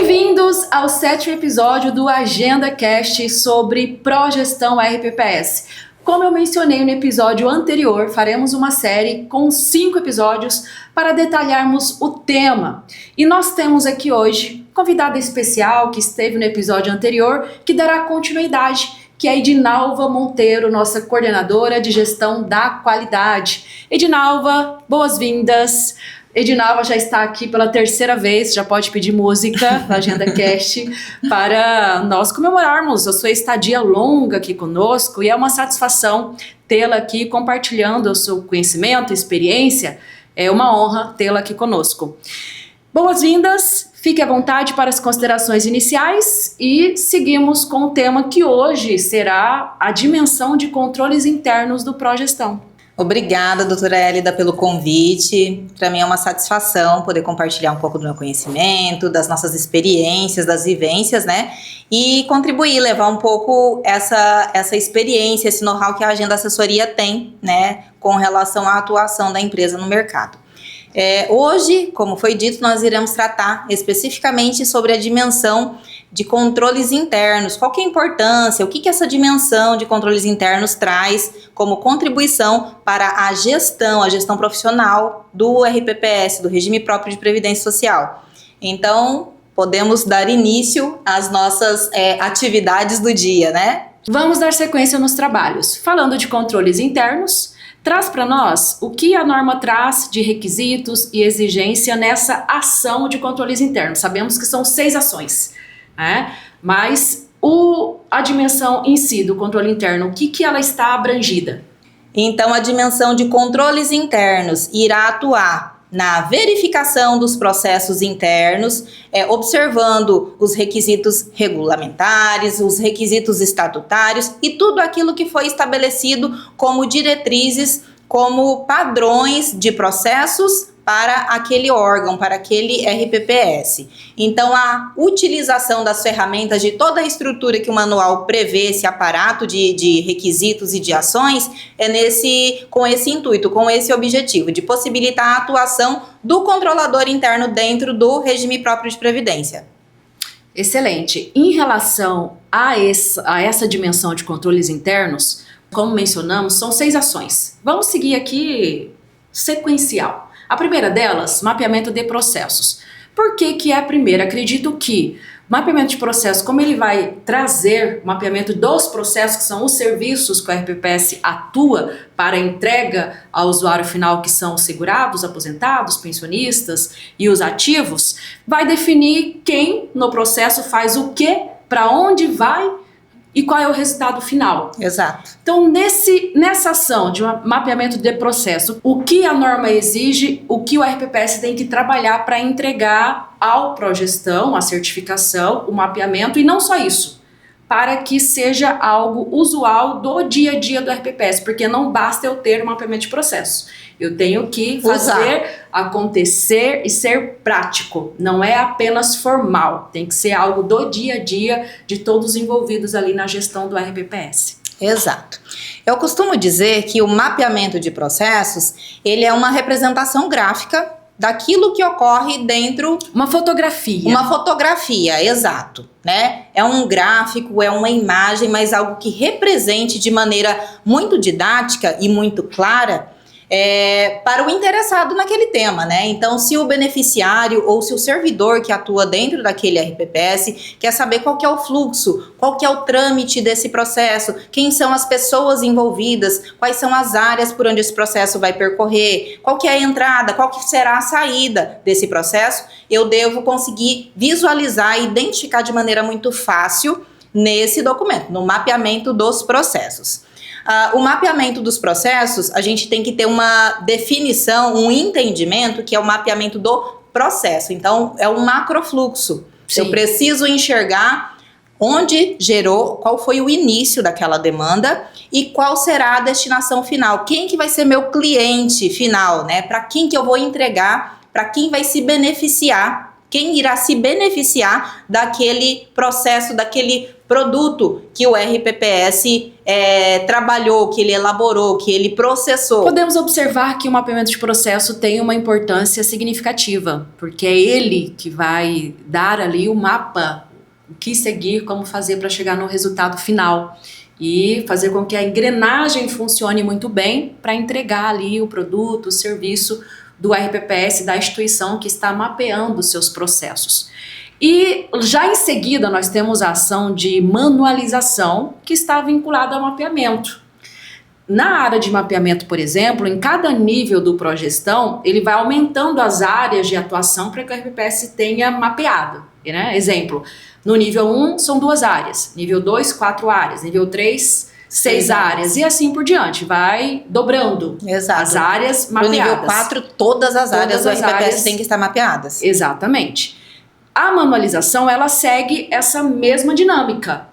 Bem-vindos ao 7º episódio do Agenda Cast sobre Progestão RPPS. Como eu mencionei no episódio anterior, faremos uma série com 5 episódios para detalharmos o tema. E nós temos aqui hoje convidada especial que esteve no episódio anterior, que dará continuidade, que é a Edinalva Monteiro, nossa coordenadora de gestão da qualidade. Edinalva, boas-vindas. Edinalva já está aqui pela 3ª vez, já pode pedir música na Agenda Cast para nós comemorarmos a sua estadia longa aqui conosco, e é uma satisfação tê-la aqui compartilhando o seu conhecimento, experiência, é uma honra tê-la aqui conosco. Boas-vindas, fique à vontade para as considerações iniciais e seguimos com o tema que hoje será a dimensão de controles internos do Progestão. Obrigada, doutora Hélida, pelo convite. Para mim é uma satisfação poder compartilhar um pouco do meu conhecimento, das nossas experiências, das vivências, né? E contribuir, levar um pouco essa experiência, esse know-how que a Agenda Assessoria tem, né? Com relação à atuação da empresa no mercado. Hoje, como foi dito, nós iremos tratar especificamente sobre a dimensão de controles internos. Qual que é a importância, o que essa dimensão de controles internos traz como contribuição para a gestão profissional do RPPS, do Regime Próprio de Previdência Social. Então, podemos dar início às nossas atividades do dia, né? Vamos dar sequência nos trabalhos. Falando de controles internos, traz para nós o que a norma traz de requisitos e exigência nessa ação de controles internos. Sabemos que são 6 ações, né? Mas a dimensão em si do controle interno, o que ela está abrangida? Então, a dimensão de controles internos irá atuar na verificação dos processos internos, observando os requisitos regulamentares, os requisitos estatutários e tudo aquilo que foi estabelecido como diretrizes, como padrões de processos para aquele órgão, para aquele RPPS. Então, a utilização das ferramentas de toda a estrutura que o manual prevê, esse aparato de requisitos e de ações, com esse intuito, com esse objetivo, de possibilitar a atuação do controlador interno dentro do regime próprio de previdência. Excelente. Em relação a essa dimensão de controles internos, como mencionamos, são 6 ações. Vamos seguir aqui sequencial. A primeira delas, mapeamento de processos. Por que é a primeira? Acredito que mapeamento de processos, como ele vai trazer mapeamento dos processos, que são os serviços que o RPPS atua para entrega ao usuário final, que são os segurados, aposentados, pensionistas e os ativos, vai definir quem no processo faz o quê, para onde vai e qual é o resultado final. Exato. Então, nessa ação de mapeamento de processo, o que a norma exige, o que o RPPS tem que trabalhar para entregar ao Progestão, a certificação, o mapeamento, e não só isso, para que seja algo usual do dia a dia do RPPS, porque não basta eu ter o mapeamento de processo. Eu tenho que fazer acontecer e ser prático. Não é apenas formal. Tem que ser algo do dia a dia de todos os envolvidos ali na gestão do RPPS. Exato. Eu costumo dizer que o mapeamento de processos, ele é uma representação gráfica daquilo que ocorre dentro... Uma fotografia. Uma fotografia, exato, né? É um gráfico, é uma imagem, mas algo que represente de maneira muito didática e muito clara para o interessado naquele tema, né? Então, se o beneficiário ou se o servidor que atua dentro daquele RPPS quer saber qual que é o fluxo, qual que é o trâmite desse processo, quem são as pessoas envolvidas, quais são as áreas por onde esse processo vai percorrer, qual que é a entrada, qual que será a saída desse processo, eu devo conseguir visualizar e identificar de maneira muito fácil nesse documento, no mapeamento dos processos. O mapeamento dos processos, a gente tem que ter uma definição, um entendimento que é o mapeamento do processo. Então, é um macrofluxo. Sim. Eu preciso enxergar onde gerou, qual foi o início daquela demanda e qual será a destinação final. Quem que vai ser meu cliente final, né? Para quem que eu vou entregar, para quem vai se beneficiar quem irá se beneficiar daquele processo, daquele produto que o RPPS trabalhou, que ele elaborou, que ele processou. Podemos observar que o mapeamento de processo tem uma importância significativa, porque é ele que vai dar ali o mapa, o que seguir, como fazer para chegar no resultado final e fazer com que a engrenagem funcione muito bem para entregar ali o produto, o serviço do RPPS, da instituição que está mapeando seus processos. E já em seguida nós temos a ação de manualização que está vinculada ao mapeamento. Na área de mapeamento, por exemplo, em cada nível do Progestão, ele vai aumentando as áreas de atuação para que o RPPS tenha mapeado, né? Exemplo, no nível 1 são 2 áreas, nível 2, 4 áreas, nível 3, 6 áreas e assim por diante, vai dobrando. Exato. As áreas mapeadas. No nível 4, todas as áreas do RPPS têm que estar mapeadas. Exatamente. A manualização, ela segue essa mesma dinâmica.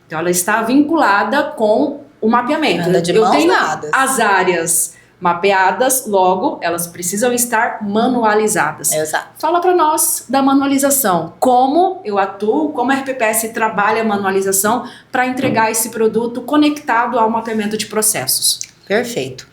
Então, ela está vinculada com o mapeamento. Anda de Eu mãos tenho dadas. as áreas mapeadas, logo, elas precisam estar manualizadas. Exato. Fala para nós da manualização. Como eu atuo, como a RPPS trabalha a manualização para entregar esse produto conectado ao mapeamento de processos. Perfeito.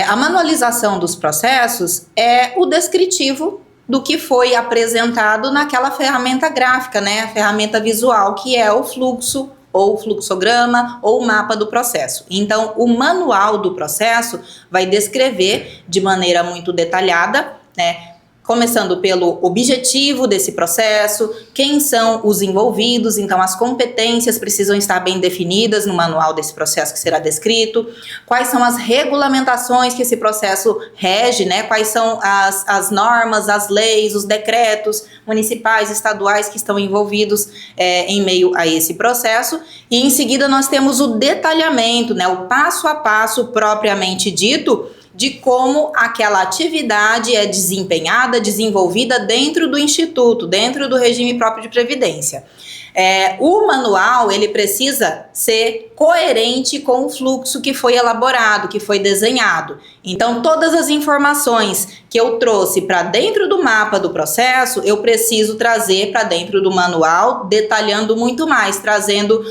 A manualização dos processos é o descritivo do que foi apresentado naquela ferramenta gráfica, né? A ferramenta visual, que é o fluxo, ou fluxograma, ou mapa do processo. Então, o manual do processo vai descrever de maneira muito detalhada, né? Começando pelo objetivo desse processo, quem são os envolvidos, então as competências precisam estar bem definidas no manual desse processo que será descrito, quais são as regulamentações que esse processo rege, né? Quais são as normas, as leis, os decretos municipais, estaduais que estão envolvidos em meio a esse processo, e em seguida nós temos o detalhamento, né? O passo a passo propriamente dito, de como aquela atividade é desempenhada, desenvolvida dentro do instituto, dentro do regime próprio de previdência. O manual, ele precisa ser coerente com o fluxo que foi elaborado, que foi desenhado. Então, todas as informações que eu trouxe para dentro do mapa do processo, eu preciso trazer para dentro do manual, detalhando muito mais, trazendo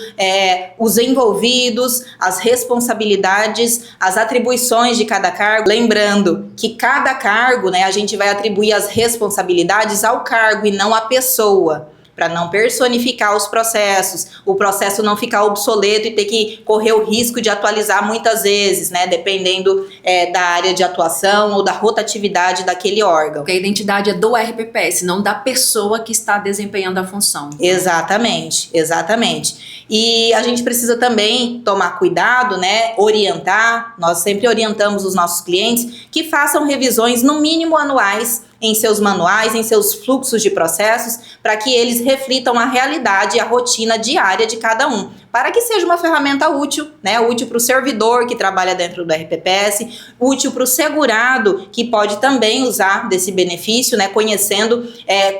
os envolvidos, as responsabilidades, as atribuições de cada cargo. Lembrando que cada cargo, né, a gente vai atribuir as responsabilidades ao cargo e não à pessoa, para não personificar os processos, o processo não ficar obsoleto e ter que correr o risco de atualizar muitas vezes, né, dependendo da área de atuação ou da rotatividade daquele órgão. Porque a identidade é do RPPS, não da pessoa que está desempenhando a função. Exatamente, exatamente. E a gente precisa também tomar cuidado, né, orientar, nós sempre orientamos os nossos clientes que façam revisões no mínimo anuais em seus manuais, em seus fluxos de processos, para que eles reflitam a realidade e a rotina diária de cada um, para que seja uma ferramenta útil, né? Útil para o servidor que trabalha dentro do RPPS, útil para o segurado que pode também usar desse benefício, né? Conhecendo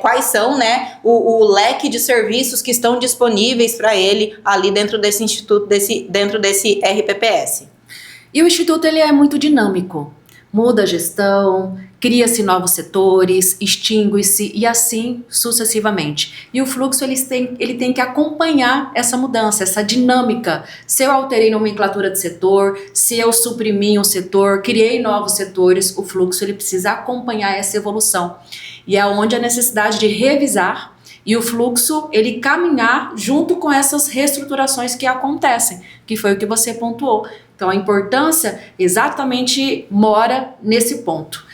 quais são, né, o leque de serviços que estão disponíveis para ele ali dentro desse instituto, dentro desse RPPS. E o instituto, ele é muito dinâmico. Muda a gestão, cria-se novos setores, extingue-se e assim sucessivamente. E o fluxo ele tem que acompanhar essa mudança, essa dinâmica. Se eu alterei nomenclatura de setor, se eu suprimi um setor, criei novos setores, o fluxo ele precisa acompanhar essa evolução. E é onde a necessidade de revisar e o fluxo ele caminhar junto com essas reestruturações que acontecem, que foi o que você pontuou. Então a importância exatamente mora nesse ponto.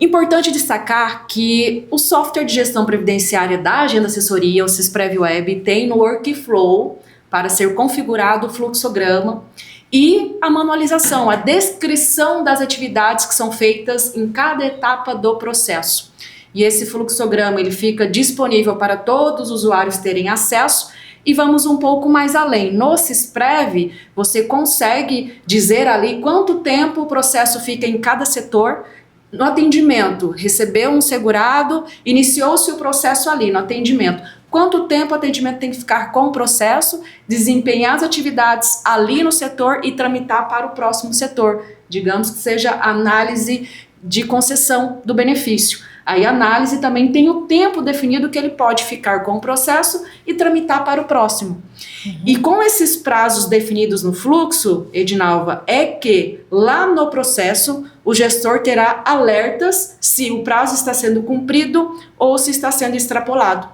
Importante destacar que o software de gestão previdenciária da Agenda Assessoria, o Sisprev Web, tem no workflow para ser configurado o fluxograma e a manualização, a descrição das atividades que são feitas em cada etapa do processo. E esse fluxograma ele fica disponível para todos os usuários terem acesso. E vamos um pouco mais além. No Sisprev, você consegue dizer ali quanto tempo o processo fica em cada setor. No atendimento, recebeu um segurado, iniciou-se o processo ali no atendimento. Quanto tempo o atendimento tem que ficar com o processo, desempenhar as atividades ali no setor e tramitar para o próximo setor. Digamos que seja análise de concessão do benefício. Aí a análise também tem o tempo definido que ele pode ficar com o processo e tramitar para o próximo. E com esses prazos definidos no fluxo, Edinalva, é que lá no processo o gestor terá alertas se o prazo está sendo cumprido ou se está sendo extrapolado.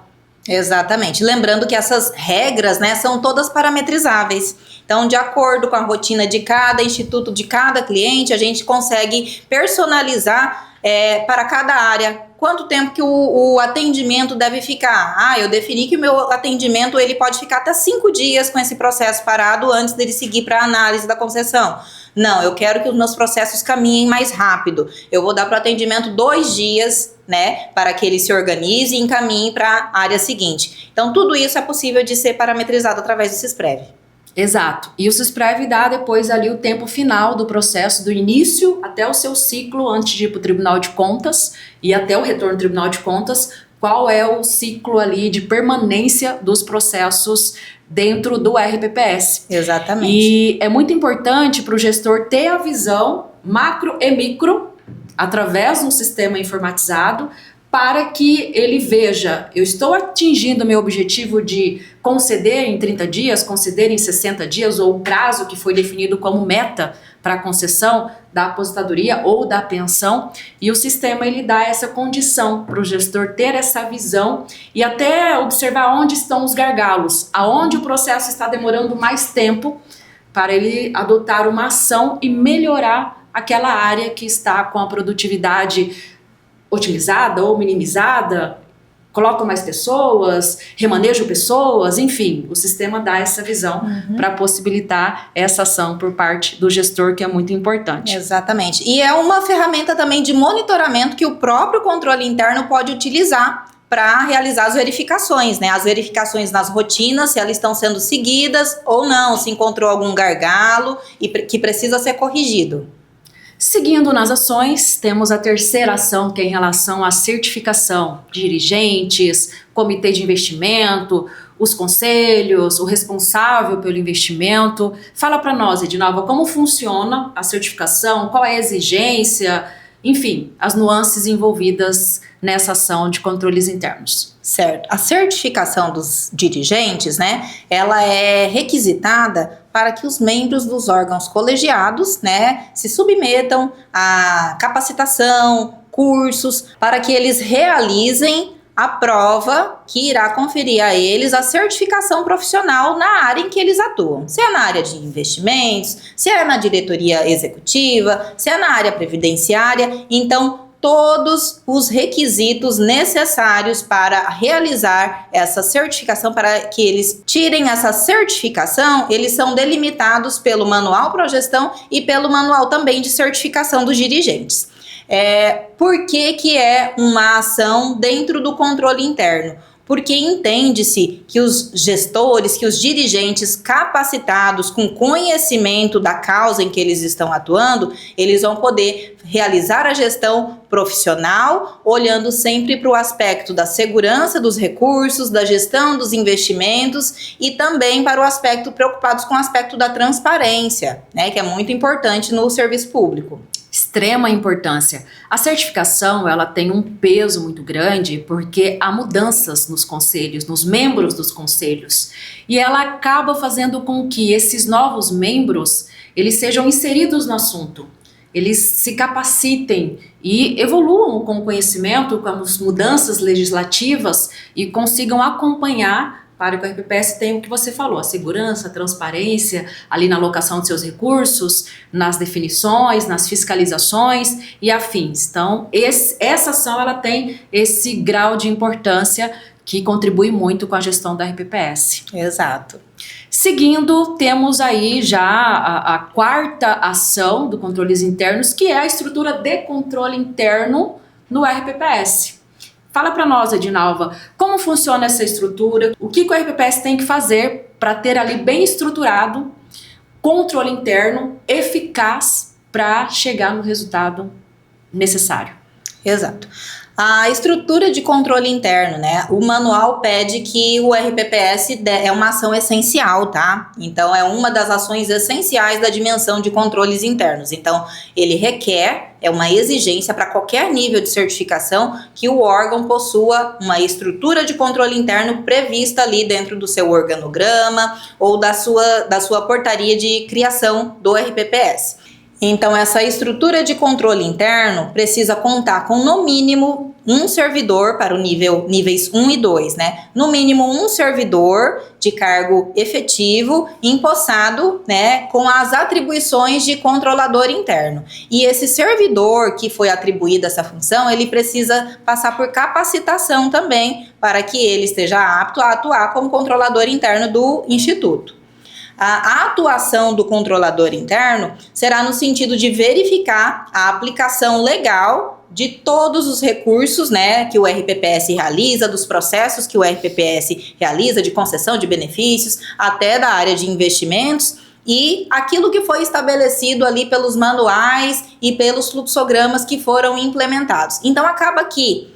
Exatamente. Lembrando que essas regras, né, são todas parametrizáveis. Então, de acordo com a rotina de cada instituto, de cada cliente, a gente consegue personalizar para cada área. Quanto tempo que o atendimento deve ficar? Eu defini que o meu atendimento ele pode ficar até 5 dias com esse processo parado antes dele seguir para a análise da concessão. Não, eu quero que os meus processos caminhem mais rápido. Eu vou dar para o atendimento 2 dias, né, para que ele se organize e encaminhe para a área seguinte. Então, tudo isso é possível de ser parametrizado através do SISPREV. Exato. E o SISPREV dá depois ali o tempo final do processo, do início até o seu ciclo antes de ir para o Tribunal de Contas e até o retorno do Tribunal de Contas, qual é o ciclo ali de permanência dos processos dentro do RPPS. Exatamente. E é muito importante para o gestor ter a visão macro e micro através de um sistema informatizado para que ele veja, eu estou atingindo o meu objetivo de conceder em 30 dias, conceder em 60 dias, ou o prazo que foi definido como meta para a concessão da aposentadoria ou da pensão, e o sistema ele dá essa condição para o gestor ter essa visão e até observar onde estão os gargalos, aonde o processo está demorando mais tempo para ele adotar uma ação e melhorar aquela área que está com a produtividade otimizada ou minimizada, coloca mais pessoas, remaneja pessoas, enfim, o sistema dá essa visão para possibilitar essa ação por parte do gestor, que é muito importante. Exatamente. E é uma ferramenta também de monitoramento que o próprio controle interno pode utilizar para realizar as verificações, né? As verificações nas rotinas, se elas estão sendo seguidas ou não, se encontrou algum gargalo e que precisa ser corrigido. Seguindo nas ações, temos a terceira ação, que é em relação à certificação. Dirigentes, comitê de investimento, os conselhos, o responsável pelo investimento. Fala para nós, Edinalva, como funciona a certificação, qual é a exigência, enfim, as nuances envolvidas nessa ação de controles internos. Certo. A certificação dos dirigentes, né, ela é requisitada para que os membros dos órgãos colegiados, né, se submetam a capacitação, cursos, para que eles realizem a prova que irá conferir a eles a certificação profissional na área em que eles atuam. Se é na área de investimentos, se é na diretoria executiva, se é na área previdenciária, então todos os requisitos necessários para realizar essa certificação, para que eles tirem essa certificação, eles são delimitados pelo Manual Progestão e pelo Manual também de Certificação dos Dirigentes. Por que é uma ação dentro do controle interno? Porque entende-se que os gestores, que os dirigentes capacitados com conhecimento da causa em que eles estão atuando, eles vão poder realizar a gestão profissional, olhando sempre para o aspecto da segurança dos recursos, da gestão dos investimentos e também para o aspecto, preocupados com o aspecto da transparência, né, que é muito importante no serviço público. Extrema importância. A certificação, ela tem um peso muito grande porque há mudanças nos conselhos, nos membros dos conselhos, e ela acaba fazendo com que esses novos membros, eles sejam inseridos no assunto, eles se capacitem e evoluam com o conhecimento, com as mudanças legislativas e consigam acompanhar para que o RPPS tenha o que você falou, a segurança, a transparência, ali na alocação de seus recursos, nas definições, nas fiscalizações e afins. Então, essa ação ela tem esse grau de importância que contribui muito com a gestão da RPPS. Exato. Seguindo, temos aí já a quarta ação do controles internos, que é a estrutura de controle interno no RPPS. Fala para nós, Edinalva, como funciona essa estrutura, o que o RPPS tem que fazer para ter ali bem estruturado, controle interno, eficaz para chegar no resultado necessário. Exato. A estrutura de controle interno, né? O manual pede que o RPPS é uma ação essencial, tá? Então, é uma das ações essenciais da dimensão de controles internos. Então, ele requer, é uma exigência para qualquer nível de certificação que o órgão possua uma estrutura de controle interno prevista ali dentro do seu organograma ou da sua portaria de criação do RPPS. Então, essa estrutura de controle interno precisa contar com, no mínimo, um servidor para o níveis 1 e 2, né? No mínimo, um servidor de cargo efetivo, empossado, né, com as atribuições de controlador interno. E esse servidor que foi atribuído essa função, ele precisa passar por capacitação também, para que ele esteja apto a atuar como controlador interno do Instituto. A atuação do controlador interno será no sentido de verificar a aplicação legal de todos os recursos, né, que o RPPS realiza, dos processos que o RPPS realiza, de concessão de benefícios, até da área de investimentos, e aquilo que foi estabelecido ali pelos manuais e pelos fluxogramas que foram implementados. Então, acaba que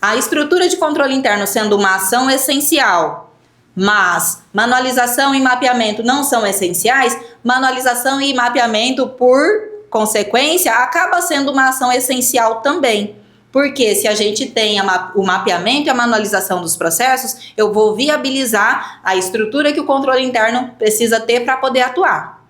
a estrutura de controle interno sendo uma ação essencial, mas manualização e mapeamento não são essenciais, manualização e mapeamento, por consequência, acaba sendo uma ação essencial também. Porque se a gente tem o mapeamento e a manualização dos processos, eu vou viabilizar a estrutura que o controle interno precisa ter para poder atuar.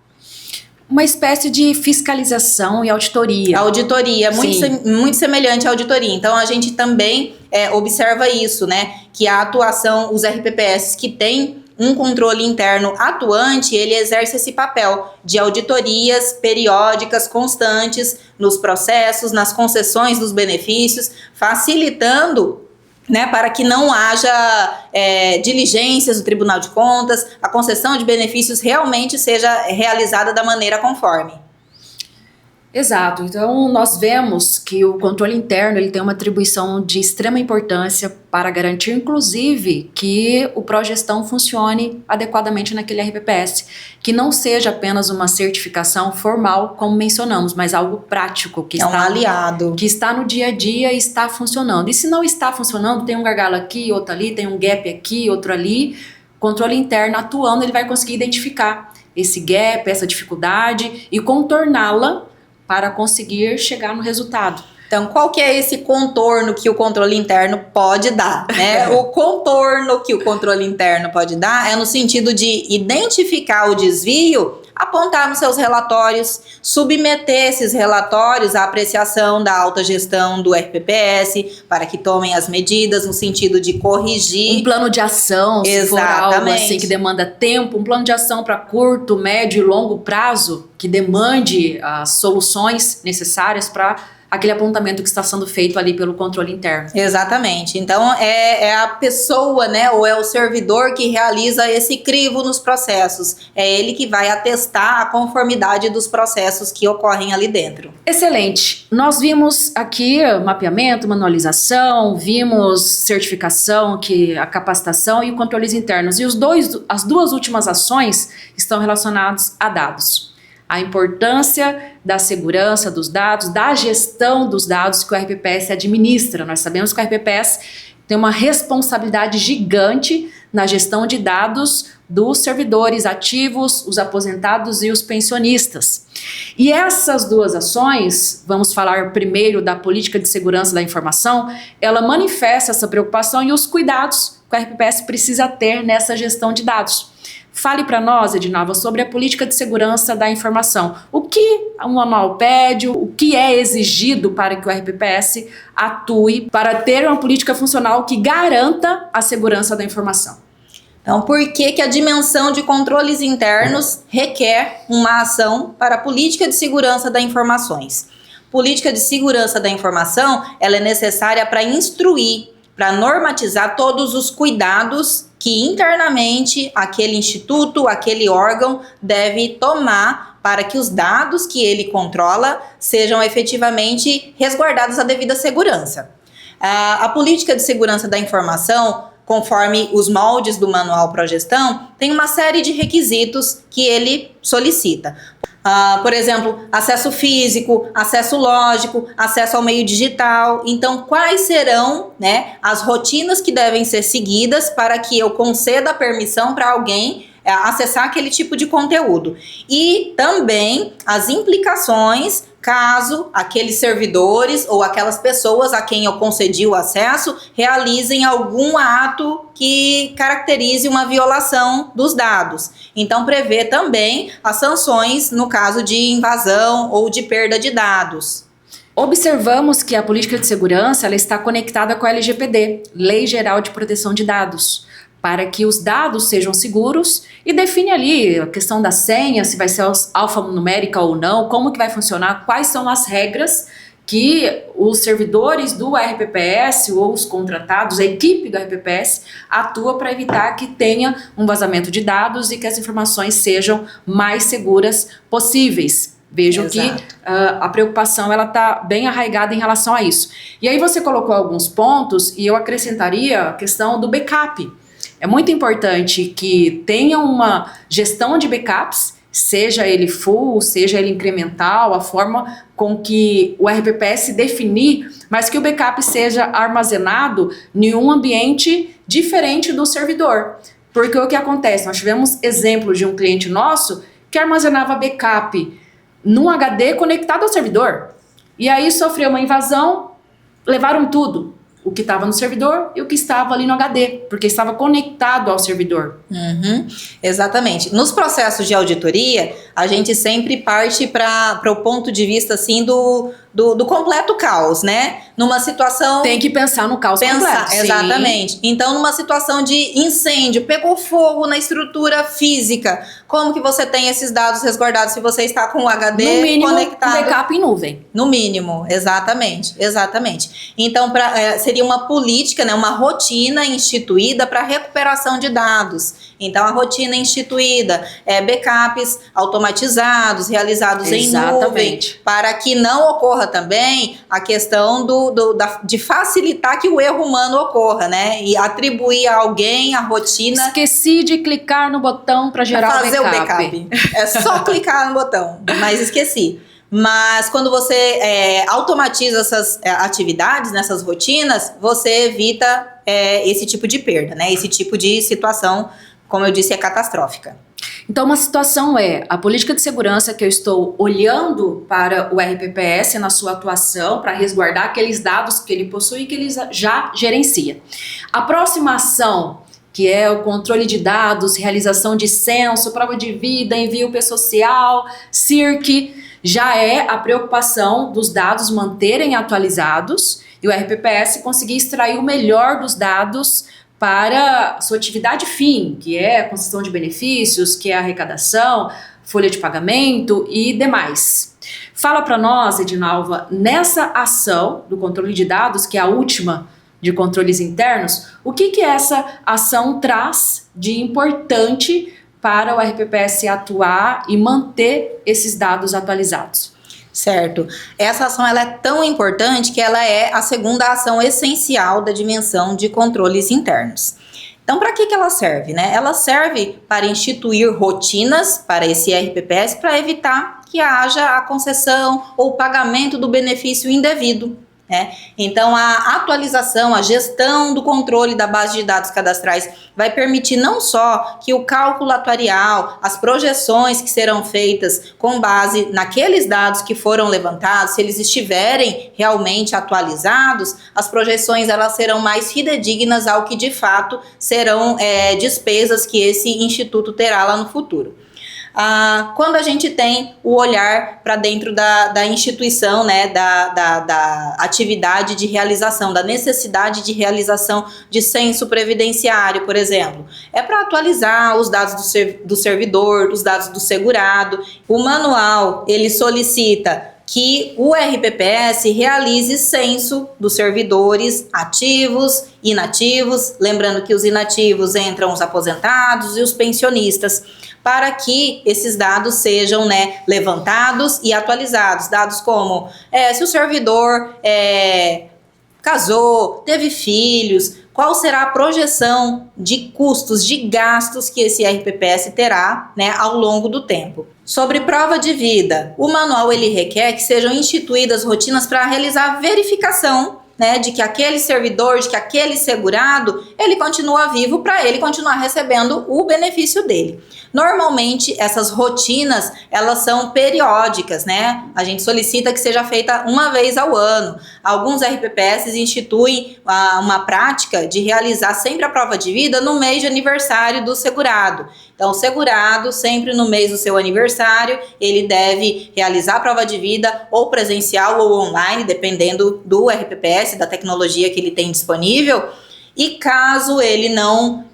Uma espécie de fiscalização e auditoria. Auditoria, muito semelhante à auditoria. Então, a gente também observa isso, né? Que a atuação, os RPPS que têm um controle interno atuante, ele exerce esse papel de auditorias periódicas, constantes, nos processos, nas concessões dos benefícios, facilitando, né, para que não haja diligências do Tribunal de Contas, a concessão de benefícios realmente seja realizada da maneira conforme. Exato. Então, nós vemos que o controle interno ele tem uma atribuição de extrema importância para garantir, inclusive, que o pró-gestão funcione adequadamente naquele RPPS, que não seja apenas uma certificação formal, como mencionamos, mas algo prático, que um aliado, que está no dia a dia e está funcionando. E se não está funcionando, tem um gargalo aqui, outro ali, tem um gap aqui, outro ali, o controle interno atuando, ele vai conseguir identificar esse gap, essa dificuldade e contorná-la para conseguir chegar no resultado. Então, qual que é esse contorno que o controle interno pode dar, né? O contorno que o controle interno pode dar é no sentido de identificar o desvio, apontar nos seus relatórios, submeter esses relatórios à apreciação da alta gestão do RPPS, para que tomem as medidas no sentido de corrigir. Um plano de ação, se for algo assim que demanda tempo, um plano de ação para curto, médio e longo prazo, que demande as soluções necessárias para aquele apontamento que está sendo feito ali pelo controle interno. Exatamente. Então, é a pessoa, né, ou é o servidor que realiza esse crivo nos processos. É ele que vai atestar a conformidade dos processos que ocorrem ali dentro. Excelente. Nós vimos aqui mapeamento, manualização, vimos certificação, a capacitação e controles internos. E as duas últimas ações estão relacionadas a dados. A importância da segurança dos dados, da gestão dos dados que o RPPS administra. Nós sabemos que o RPPS tem uma responsabilidade gigante na gestão de dados dos servidores ativos, os aposentados e os pensionistas. E essas duas ações, vamos falar primeiro da política de segurança da informação, ela manifesta essa preocupação e os cuidados que o RPPS precisa ter nessa gestão de dados. Fale para nós, Edinalva, sobre a política de segurança da informação. O que o manual pede, o que é exigido para que o RPPS atue para ter uma política funcional que garanta a segurança da informação? Então, por que a dimensão de controles internos requer uma ação para a política de segurança das informações? Política de segurança da informação, ela é necessária para instruir, para normatizar todos os cuidados que internamente aquele instituto, aquele órgão deve tomar para que os dados que ele controla sejam efetivamente resguardados à devida segurança. A política de segurança da informação, conforme os moldes do Manual Pró-Gestão, tem uma série de requisitos que ele solicita. Por exemplo, acesso físico, acesso lógico, acesso ao meio digital. Então, quais serão, né, as rotinas que devem ser seguidas para que eu conceda a permissão para alguém acessar aquele tipo de conteúdo? E também as implicações caso aqueles servidores ou aquelas pessoas a quem eu concedi o acesso realizem algum ato que caracterize uma violação dos dados. Então, prevê também as sanções no caso de invasão ou de perda de dados. Observamos que a política de segurança ela está conectada com a LGPD, Lei Geral de Proteção de Dados, para que os dados sejam seguros e define ali a questão da senha, se vai ser alfanumérica ou não, como que vai funcionar, quais são as regras que os servidores do RPPS ou os contratados, a equipe do RPPS, atua para evitar que tenha um vazamento de dados e que as informações sejam mais seguras possíveis. Vejam que a preocupação ela está bem arraigada em relação a isso. E aí você colocou alguns pontos e eu acrescentaria a questão do backup. É muito importante que tenha uma gestão de backups, seja ele full, seja ele incremental, a forma com que o RPPS definir, mas que o backup seja armazenado em um ambiente diferente do servidor. Porque o que acontece? Nós tivemos exemplo de um cliente nosso que armazenava backup num HD conectado ao servidor. E aí sofreu uma invasão, levaram tudo. O que estava no servidor e o que estava ali no HD, porque estava conectado ao servidor. Exatamente. Nos processos de auditoria, a gente sempre parte para o ponto de vista assim do completo caos, né? Numa situação... Tem que pensar no caos completo. Exatamente. Então, numa situação de incêndio, pegou fogo na estrutura física, como que você tem esses dados resguardados se você está com o HD no mínimo, conectado? Um backup em nuvem. No mínimo, exatamente. Então, seria uma política, né, uma rotina instituída para recuperação de dados. Então, a rotina instituída backups automatizados, realizados em nuvem, para que não ocorra também a questão de facilitar que o erro humano ocorra, né? E atribuir a alguém a rotina... Esqueci de clicar no botão para gerar fazer o backup. É só clicar no botão, mas esqueci. Mas quando você automatiza essas atividades, nessas rotinas, você evita esse tipo de perda, né? Esse tipo de situação, como eu disse, é catastrófica. Então, uma situação a política de segurança que eu estou olhando para o RPPS na sua atuação, para resguardar aqueles dados que ele possui e que ele já gerencia. A próxima ação, que é o controle de dados, realização de censo, prova de vida, envio social, CIRC, já é a preocupação dos dados manterem atualizados e o RPPS conseguir extrair o melhor dos dados para sua atividade fim, que é a concessão de benefícios, que é a arrecadação, folha de pagamento e demais. Fala para nós, Edinalva, nessa ação do controle de dados, que é a última de controles internos, o que essa ação traz de importante para o RPPS atuar e manter esses dados atualizados? Certo. Essa ação ela é tão importante que ela é a segunda ação essencial da dimensão de controles internos. Então, para que ela serve, né? Ela serve para instituir rotinas para esse RPPS para evitar que haja a concessão ou pagamento do benefício indevido. Então, a atualização, a gestão do controle da base de dados cadastrais vai permitir não só que o cálculo atuarial, as projeções que serão feitas com base naqueles dados que foram levantados, se eles estiverem realmente atualizados, as projeções elas serão mais fidedignas ao que de fato serão despesas que esse instituto terá lá no futuro. Quando a gente tem o olhar para dentro da instituição, né, da atividade de realização, da necessidade de realização de censo previdenciário, por exemplo, é para atualizar os dados do servidor, os dados do segurado. O manual, ele solicita que o RPPS realize censo dos servidores ativos, inativos, lembrando que os inativos entram os aposentados e os pensionistas, para que esses dados sejam, né, levantados e atualizados. Dados como se o servidor casou, teve filhos, qual será a projeção de custos, de gastos que esse RPPS terá, né, ao longo do tempo. Sobre prova de vida, o manual ele requer que sejam instituídas rotinas para realizar verificação, né, de que aquele servidor, de que aquele segurado, ele continua vivo para ele continuar recebendo o benefício dele. Normalmente, essas rotinas, elas são periódicas, né? A gente solicita que seja feita uma vez ao ano. Alguns RPPS instituem uma prática de realizar sempre a prova de vida no mês de aniversário do segurado. Então, o segurado, sempre no mês do seu aniversário, ele deve realizar a prova de vida ou presencial ou online, dependendo do RPPS, da tecnologia que ele tem disponível. E caso ele não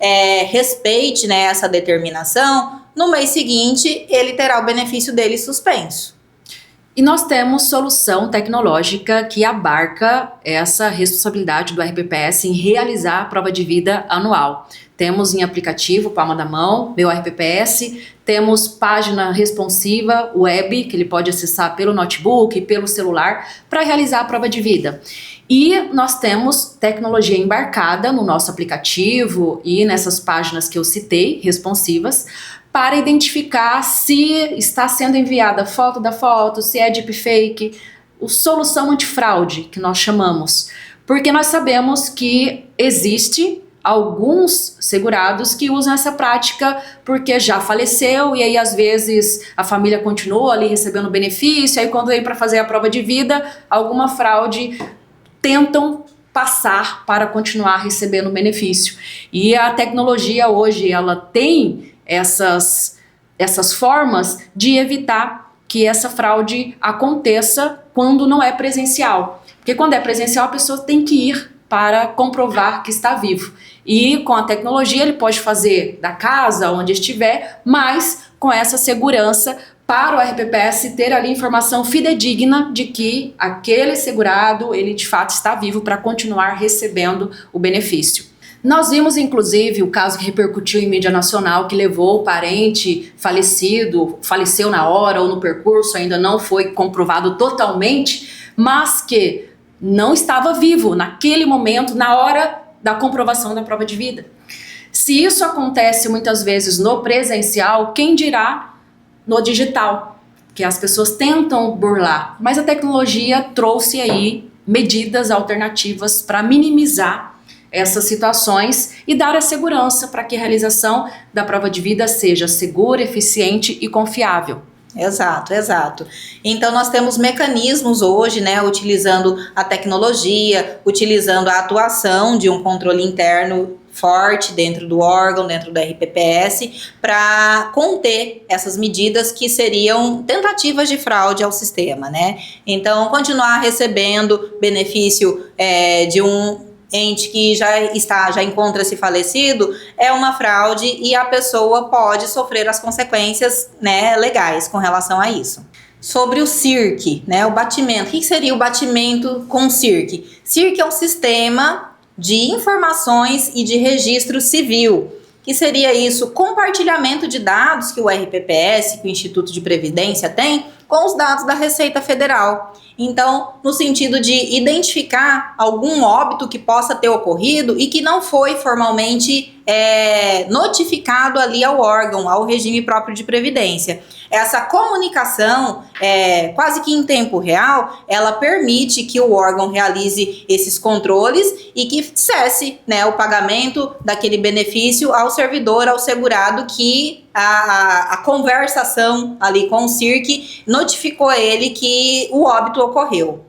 respeite, né, essa determinação, no mês seguinte ele terá o benefício dele suspenso. E nós temos solução tecnológica que abarca essa responsabilidade do RPPS em realizar a prova de vida anual. Temos em aplicativo, palma da mão, meu RPPS, temos página responsiva web, que ele pode acessar pelo notebook, pelo celular, para realizar a prova de vida. E nós temos tecnologia embarcada no nosso aplicativo e nessas páginas que eu citei, responsivas, para identificar se está sendo enviada foto da foto, se é deepfake, solução antifraude, que nós chamamos. Porque nós sabemos que existe alguns segurados que usam essa prática porque já faleceu e aí às vezes a família continua ali recebendo benefício, aí quando vem para fazer a prova de vida, alguma fraude tentam passar para continuar recebendo benefício. E a tecnologia hoje, ela tem essas formas de evitar que essa fraude aconteça quando não é presencial. Porque quando é presencial, a pessoa tem que ir para comprovar que está vivo. E com a tecnologia ele pode fazer da casa, onde estiver, mas com essa segurança para o RPPS ter ali informação fidedigna de que aquele segurado, ele de fato está vivo para continuar recebendo o benefício. Nós vimos, inclusive, o caso que repercutiu em mídia nacional, que levou o parente falecido, faleceu na hora ou no percurso, ainda não foi comprovado totalmente, mas que não estava vivo naquele momento, na hora da comprovação da prova de vida. Se isso acontece muitas vezes no presencial, quem dirá no digital, que as pessoas tentam burlar, mas a tecnologia trouxe aí medidas alternativas para minimizar essas situações e dar a segurança para que a realização da prova de vida seja segura, eficiente e confiável. Exato, exato. Então nós temos mecanismos hoje, né, utilizando a tecnologia, utilizando a atuação de um controle interno forte dentro do órgão, dentro do RPPS, para conter essas medidas que seriam tentativas de fraude ao sistema, né? Então, continuar recebendo benefício de um ente que já encontra-se falecido é uma fraude e a pessoa pode sofrer as consequências, né, legais com relação a isso. Sobre o CIRC, né, o batimento. O que seria o batimento com o CIRC? CIRC é um sistema de informações e de registro civil. Que seria isso? Compartilhamento de dados que o RPPS, que o Instituto de Previdência tem, com os dados da Receita Federal. Então, no sentido de identificar algum óbito que possa ter ocorrido e que não foi formalmente notificado ali ao órgão, ao regime próprio de previdência. Essa comunicação, quase que em tempo real, ela permite que o órgão realize esses controles e que cesse, né, o pagamento daquele benefício ao servidor, ao segurado, que a conversação ali com o CIRC notificou a ele que o óbito ocorreu.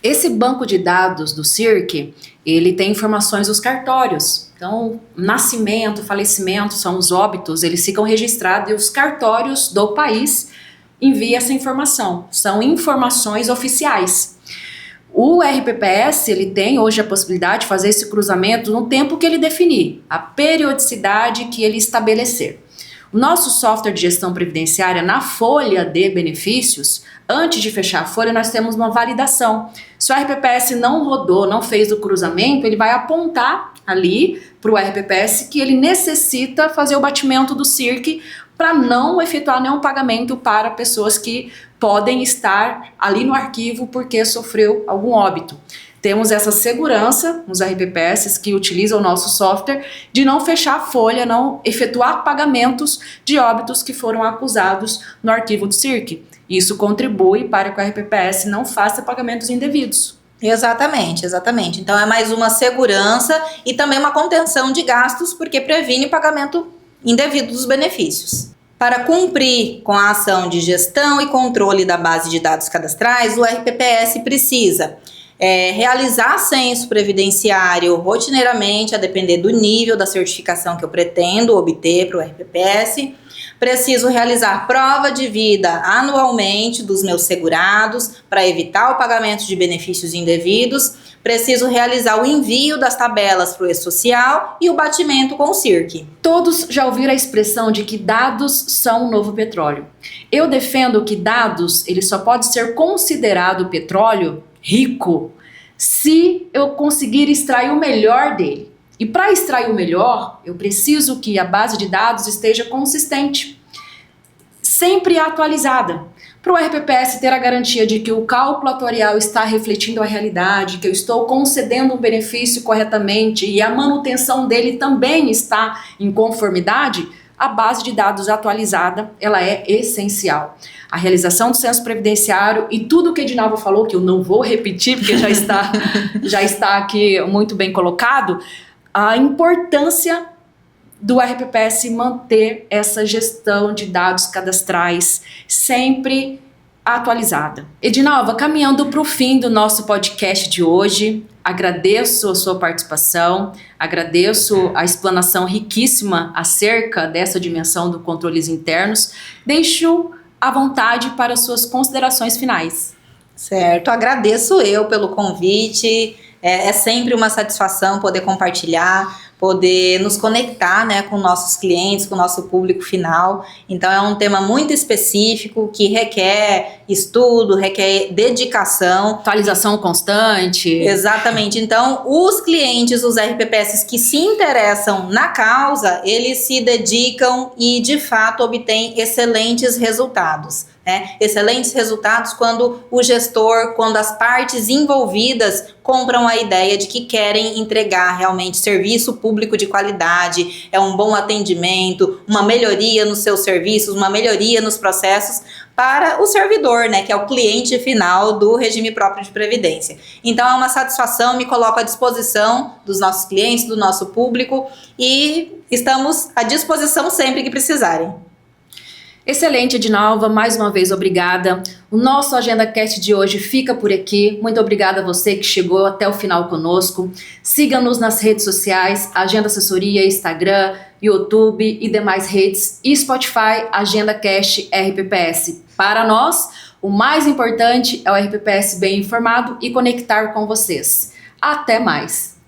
Esse banco de dados do CIRC, ele tem informações dos cartórios. Então, nascimento, falecimento, são os óbitos, eles ficam registrados e os cartórios do país enviam essa informação. São informações oficiais. O RPPS, ele tem hoje a possibilidade de fazer esse cruzamento no tempo que ele definir, a periodicidade que ele estabelecer. O nosso software de gestão previdenciária, na folha de benefícios, antes de fechar a folha, nós temos uma validação. Se o RPPS não rodou, não fez o cruzamento, ele vai apontar ali para o RPPS que ele necessita fazer o batimento do CIRC para não efetuar nenhum pagamento para pessoas que podem estar ali no arquivo porque sofreu algum óbito. temos essa segurança nos RPPS que utilizam o nosso software de não fechar a folha, não efetuar pagamentos de óbitos que foram acusados no arquivo do CIRC. Isso contribui para que o RPPS não faça pagamentos indevidos. Exatamente. Então é mais uma segurança e também uma contenção de gastos, porque previne pagamento indevido dos benefícios. Para cumprir com a ação de gestão e controle da base de dados cadastrais, o RPPS precisa realizar censo previdenciário rotineiramente, a depender do nível da certificação que eu pretendo obter para o RPPS. Preciso realizar prova de vida anualmente dos meus segurados para evitar o pagamento de benefícios indevidos. Preciso realizar o envio das tabelas para o E-Social e o batimento com o CIRC. Todos já ouviram a expressão de que dados são o novo petróleo. Eu defendo que dados, ele só pode ser considerado petróleo rico se eu conseguir extrair o melhor dele. E para extrair o melhor, eu preciso que a base de dados esteja consistente, sempre atualizada. Para o RPPS ter a garantia de que o cálculo atuarial está refletindo a realidade, que eu estou concedendo um benefício corretamente e a manutenção dele também está em conformidade, a base de dados atualizada, ela é essencial. A realização do censo previdenciário e tudo o que Edinalva falou, que eu não vou repetir porque já está aqui muito bem colocado, a importância do RPPS manter essa gestão de dados cadastrais sempre atualizada. Edinalva, caminhando para o fim do nosso podcast de hoje, agradeço a sua participação, agradeço a explanação riquíssima acerca dessa dimensão dos controles internos. Deixo à vontade para as suas considerações finais. Certo, agradeço eu pelo convite. É sempre uma satisfação poder compartilhar, poder nos conectar, né, com nossos clientes, com o nosso público final. Então é um tema muito específico que requer estudo, requer dedicação. Atualização constante. Exatamente. Então os clientes, os RPPS que se interessam na causa, eles se dedicam e de fato obtêm excelentes resultados. Excelentes resultados quando o gestor, quando as partes envolvidas compram a ideia de que querem entregar realmente serviço público de qualidade, um bom atendimento, uma melhoria nos seus serviços, uma melhoria nos processos para o servidor, que é o cliente final do regime próprio de previdência. Então é uma satisfação, me coloco à disposição dos nossos clientes, do nosso público e estamos à disposição sempre que precisarem. Excelente, Edinalva, mais uma vez obrigada. O nosso AgendaCast de hoje fica por aqui. Muito obrigada a você que chegou até o final conosco. Siga-nos nas redes sociais, Agenda Assessoria, Instagram, YouTube e demais redes e Spotify, AgendaCast RPPS. Para nós, o mais importante é o RPPS bem informado e conectar com vocês. Até mais!